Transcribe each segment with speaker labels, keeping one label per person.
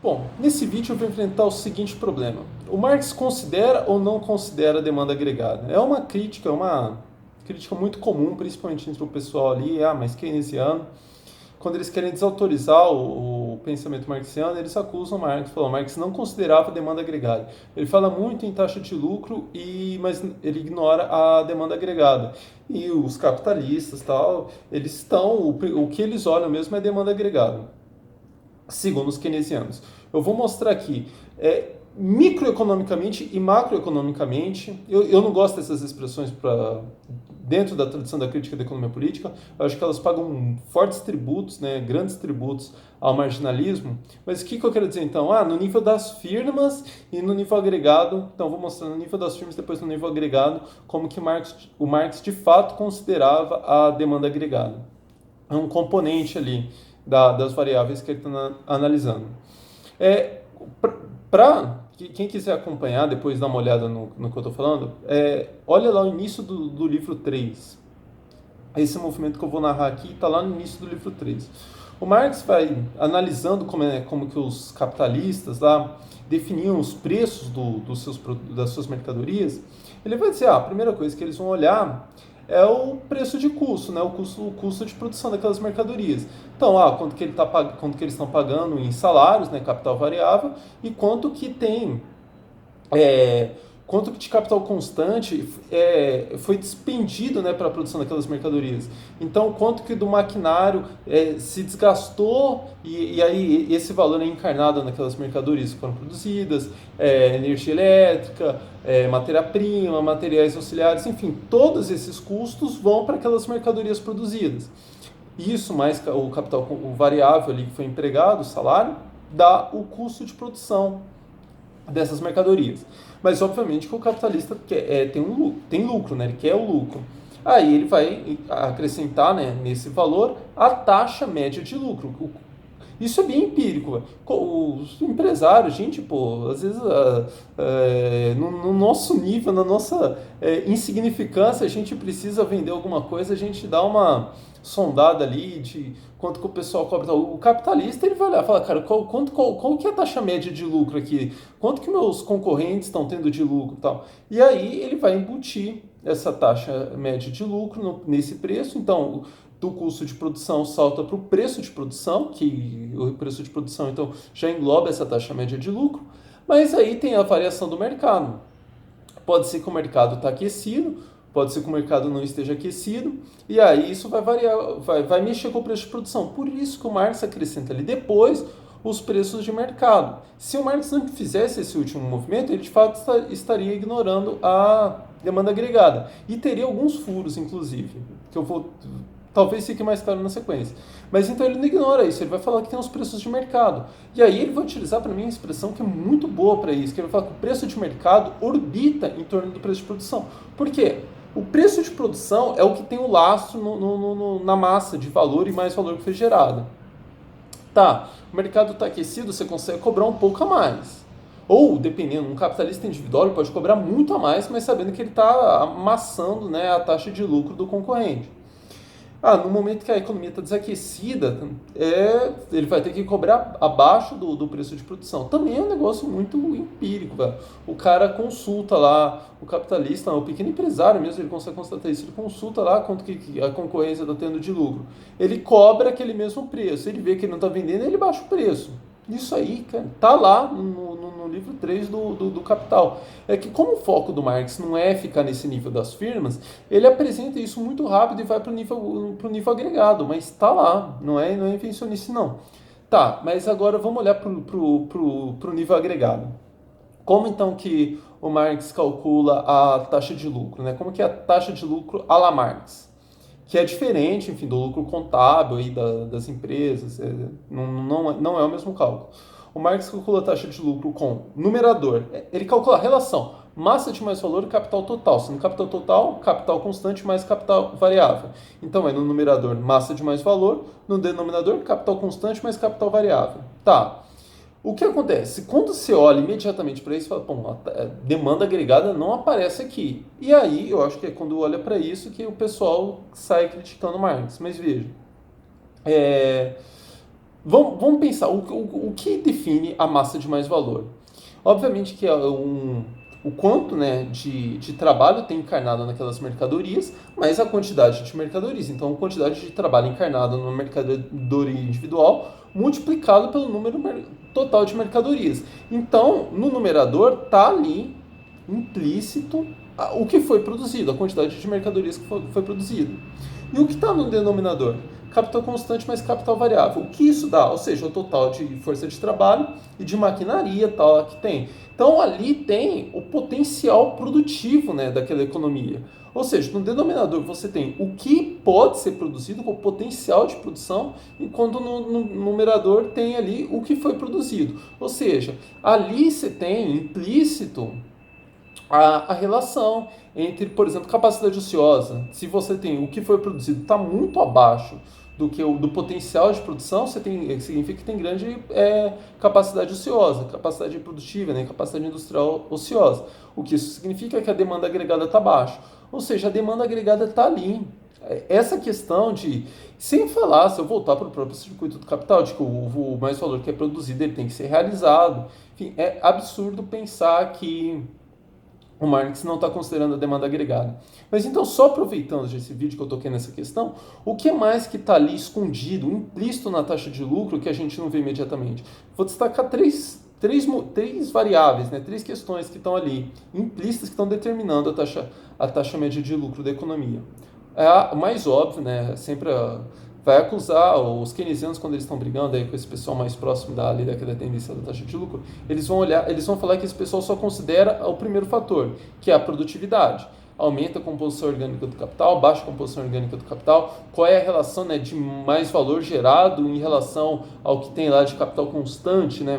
Speaker 1: Bom, nesse vídeo eu vou enfrentar o seguinte problema. O Marx considera ou não considera a demanda agregada? É uma crítica muito comum, principalmente entre o pessoal ali, mas keynesiano. Quando eles querem desautorizar o pensamento marxiano, eles acusam Marx, falam, Marx não considerava a demanda agregada. Ele fala muito em taxa de lucro, mas ele ignora a demanda agregada. E os capitalistas, tal, o que eles olham mesmo é a demanda agregada, segundo os keynesianos. Eu vou mostrar aqui, microeconomicamente e macroeconomicamente. Eu não gosto dessas expressões dentro da tradição da crítica da economia política. Eu acho que elas pagam fortes tributos, né, grandes tributos ao marginalismo. Mas o que eu quero dizer então? No nível das firmas e no nível agregado. Então vou mostrar no nível das firmas, depois no nível agregado, como que o Marx de fato considerava a demanda agregada. É um componente ali das variáveis que ele está analisando. É, Para quem quiser acompanhar, depois dar uma olhada no que eu estou falando, olha lá o início do livro 3. Esse movimento que eu vou narrar aqui está lá no início do livro 3. O Marx vai analisando como que os capitalistas lá definiam os preços das suas mercadorias. Ele vai dizer, a primeira coisa que eles vão olhar é o preço de custo, né? O custo de produção daquelas mercadorias. Então, quanto que eles estão pagando em salários, né? Capital variável, e é, quanto de capital constante foi despendido, né, para a produção daquelas mercadorias. Então, quanto que do maquinário se desgastou e aí esse valor é encarnado naquelas mercadorias que foram produzidas, energia elétrica, matéria-prima, materiais auxiliares, enfim, todos esses custos vão para aquelas mercadorias produzidas. Isso mais o capital o variável ali que foi empregado, o salário, dá o custo de produção dessas mercadorias. Mas obviamente que o capitalista tem lucro, né? Ele quer o lucro. Aí ele vai acrescentar, né, nesse valor a taxa média de lucro. Isso é bem empírico. Os empresários, gente, pô, às vezes no nosso nível, na nossa insignificância, a gente precisa vender alguma coisa, a gente dá uma sondada ali de quanto que o pessoal cobra. O capitalista, ele vai olhar e fala, cara, qual que é a taxa média de lucro aqui? Quanto que meus concorrentes estão tendo de lucro e tal? E aí ele vai embutir essa taxa média de lucro nesse preço. Então, do custo de produção salta para o preço de produção, que o preço de produção então já engloba essa taxa média de lucro, mas aí tem a variação do mercado. Pode ser que o mercado está aquecido, pode ser que o mercado não esteja aquecido, e aí isso vai variar, vai mexer com o preço de produção. Por isso que o Marx acrescenta ali depois os preços de mercado. Se o Marx não fizesse esse último movimento, ele de fato estaria ignorando a demanda agregada. E teria alguns furos, inclusive, que eu vou talvez fique mais claro na sequência. Mas então ele não ignora isso, ele vai falar que tem os preços de mercado. E aí ele vai utilizar para mim uma expressão que é muito boa para isso, que ele vai falar que o preço de mercado orbita em torno do preço de produção. Por quê? O preço de produção é o que tem o lastro na massa de valor e mais valor que foi gerado. Tá, o mercado está aquecido, você consegue cobrar um pouco a mais. Ou, dependendo, um capitalista individual ele pode cobrar muito a mais, mas sabendo que ele está amassando, né, a taxa de lucro do concorrente. No momento que a economia está desaquecida, ele vai ter que cobrar abaixo do preço de produção. Também é um negócio muito empírico, velho. O cara consulta lá, o capitalista, o pequeno empresário mesmo, ele consegue constatar isso. Ele consulta lá quanto que a concorrência está tendo de lucro. Ele cobra aquele mesmo preço. Ele vê que ele não está vendendo, ele baixa o preço. Isso aí, cara, tá lá no livro 3 do Capital. É que como o foco do Marx não é ficar nesse nível das firmas, ele apresenta isso muito rápido e vai para o nível agregado, mas está lá, não é invencionice não. Tá, mas agora vamos olhar para o nível agregado. Como então que o Marx calcula a taxa de lucro, né? Como que é a taxa de lucro à la Marx? Que é diferente, enfim, do lucro contábil aí das empresas, não é o mesmo cálculo. O Marx calcula a taxa de lucro com numerador, ele calcula a relação massa de mais valor e capital total, sendo capital total, capital constante mais capital variável. Então é no numerador massa de mais valor, no denominador capital constante mais capital variável. Tá, o que acontece? Quando você olha imediatamente para isso, fala, bom, a demanda agregada não aparece aqui. E aí, eu acho que é quando olha para isso que o pessoal sai criticando Marx. Mas veja, é, Vamos pensar, o que define a massa de mais valor? Obviamente que é o quanto, né, de trabalho tem encarnado naquelas mercadorias, mas a quantidade de mercadorias. Então, a quantidade de trabalho encarnado numa mercadoria individual multiplicado pelo número total de mercadorias. Então, no numerador está ali implícito o que foi produzido, a quantidade de mercadorias que foi produzida. E o que está no denominador? Capital constante mais capital variável. O que isso dá? Ou seja, o total de força de trabalho e de maquinaria tal que tem. Então ali tem o potencial produtivo, né, daquela economia. Ou seja, no denominador você tem o que pode ser produzido, o potencial de produção, enquanto no numerador tem ali o que foi produzido. Ou seja, ali você tem implícito a relação entre, por exemplo, capacidade ociosa. Se você tem o que foi produzido está muito abaixo do potencial de produção, significa que tem grande capacidade ociosa, capacidade produtiva, né, capacidade industrial ociosa. O que isso significa é que a demanda agregada está baixa. Ou seja, a demanda agregada está ali. Essa questão de, sem falar, se eu voltar para o próprio circuito do capital, de que o mais valor que é produzido ele tem que ser realizado, enfim, é absurdo pensar que o Marx não está considerando a demanda agregada. Mas então, só aproveitando esse vídeo que eu toquei nessa questão, o que mais que está ali escondido, implícito na taxa de lucro que a gente não vê imediatamente? Vou destacar três variáveis, né? Três questões que estão ali, implícitas, que estão determinando a taxa média de lucro da economia. É a mais óbvio, né? Sempre vai acusar os keynesianos, quando eles estão brigando aí com esse pessoal mais próximo da lei daquela tendência da taxa de lucro, eles vão falar que esse pessoal só considera o primeiro fator, que é a produtividade. Aumenta a composição orgânica do capital, baixa a composição orgânica do capital, qual é a relação, né, de mais valor gerado em relação ao que tem lá de capital constante, né?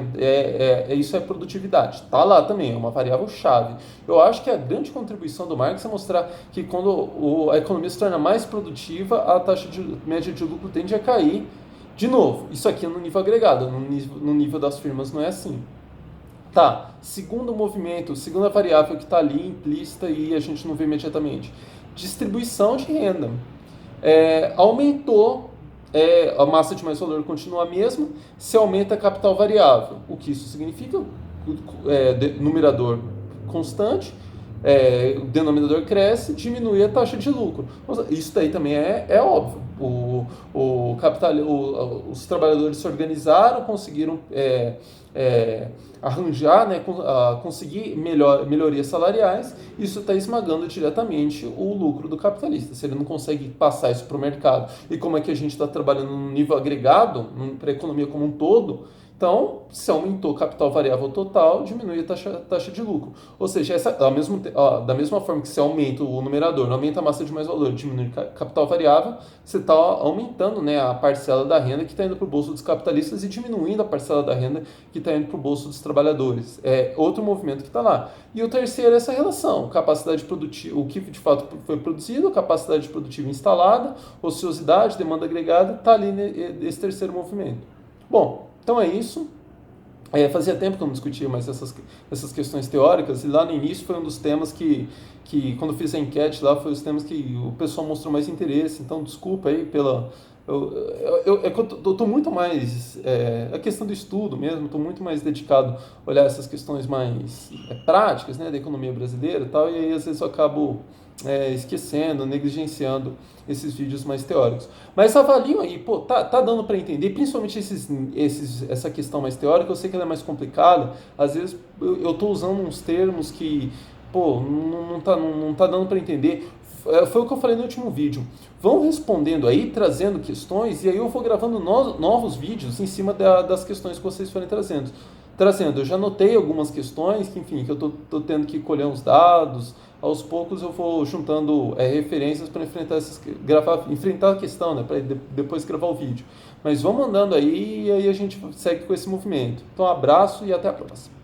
Speaker 1: Isso é produtividade. Está lá também, é uma variável chave. Eu acho que a grande contribuição do Marx é mostrar que quando a economia se torna mais produtiva, a taxa média de lucro tende a cair. De novo, isso aqui é no nível agregado, no nível das firmas não é assim. Tá, segundo movimento, segunda variável que está ali implícita e a gente não vê imediatamente. Distribuição de renda. Aumentou, a massa de mais valor continua a mesma, se aumenta capital variável. O que isso significa? Numerador constante, o denominador cresce, diminui a taxa de lucro. Isso daí também é óbvio. Os trabalhadores se organizaram, conseguiram arranjar, né, conseguir melhorias salariais, isso está esmagando diretamente o lucro do capitalista. Se ele não consegue passar isso para o mercado, e como é que a gente está trabalhando no nível agregado, para a economia como um todo, então, se aumentou o capital variável total, diminui a taxa de lucro. Ou seja, da mesma forma que se aumenta o numerador, não aumenta a massa de mais valor, diminui o capital variável, você está aumentando, né, a parcela da renda que está indo para o bolso dos capitalistas e diminuindo a parcela da renda que está indo para o bolso dos trabalhadores. É outro movimento que está lá. E o terceiro é essa relação, capacidade produtiva, o que de fato foi produzido, capacidade produtiva instalada, ociosidade, demanda agregada, está ali nesse terceiro movimento. Bom, então é isso. Fazia tempo que eu não discutia mais essas questões teóricas, e lá no início foi um dos temas que quando fiz a enquete lá, foi os temas que o pessoal mostrou mais interesse. Então, desculpa aí pela... Eu estou muito mais... a questão do estudo mesmo, estou muito mais dedicado a olhar essas questões mais práticas, né, da economia brasileira e tal, e aí às vezes eu acabo esquecendo, negligenciando esses vídeos mais teóricos. Mas avaliam aí, pô, tá dando para entender, principalmente essa questão mais teórica, eu sei que ela é mais complicada, às vezes eu estou usando uns termos que, pô, não tá dando para entender. Foi o que eu falei no último vídeo. Vão respondendo aí, trazendo questões, e aí eu vou gravando novos vídeos em cima das questões que vocês forem trazendo. Eu já anotei algumas questões que, enfim, que eu tô tendo que colher uns dados. Aos poucos eu vou juntando referências para enfrentar a questão, né, para depois gravar o vídeo. Mas vamos andando aí e aí a gente segue com esse movimento. Então, um abraço e até a próxima.